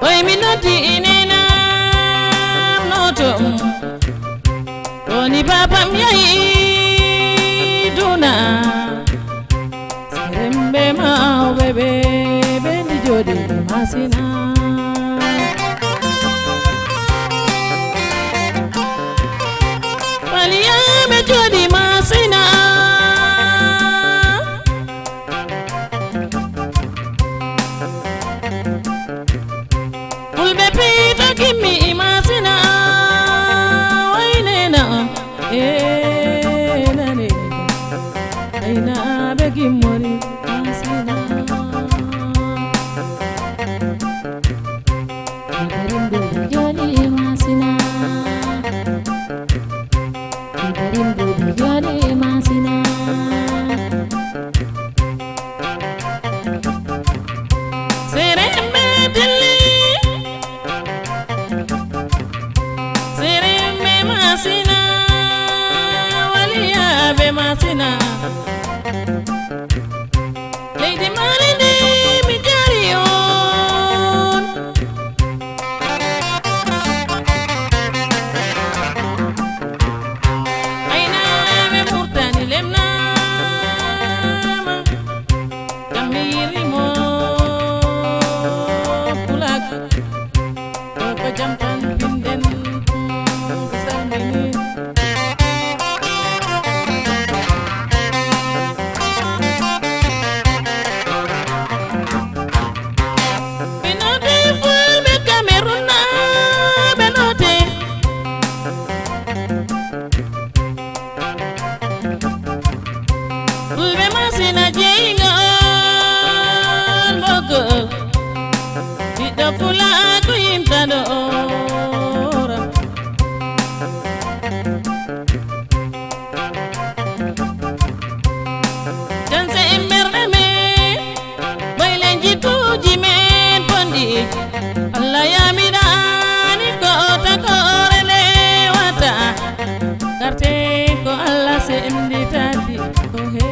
Way mi noti inena noto Oni papa miyai duna Serembe mau bebe Bendi jodi masina Palia me jodi masina Ulbe pita kimi masina Wainena nane Aina begi mori masina Karimbo jodi masina Karimbo jodi masina Serembe dili Serembe masina Walia be masina Lady Marindi mi jarion Aina me murtani lemna Kamiri mo kulak Ko jampan pinden Kesamini Benote full me Cameruna Benote Ulbe masina jingon Boko Dida pula aku imtadora Janse imberneme Bailen jitu jimen pondi Allah ya midani kota korele wata Karte ko Allah se indi tadi oh he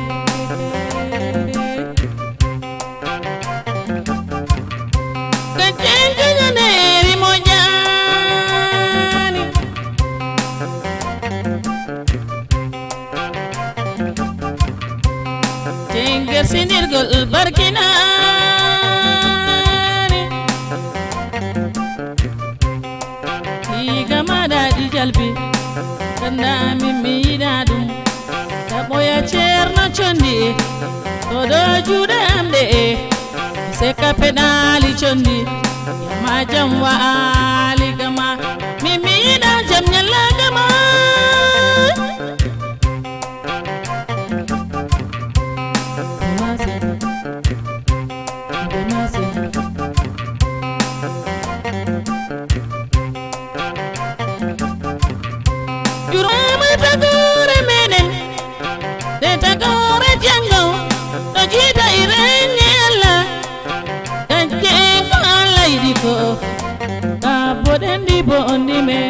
Kacenga neri mojani Cengger sindir gol barkinani Higa mada di jalbi Kanda mimi dadum Saboya cerno condi Todo juda amde Seka pedali condi Yama jamwa ali gama Mimi da jam nyala gama Jurama tagore menen De tagore jango Dojita irenyela Kajeng ala idiko Kaboden di bondi me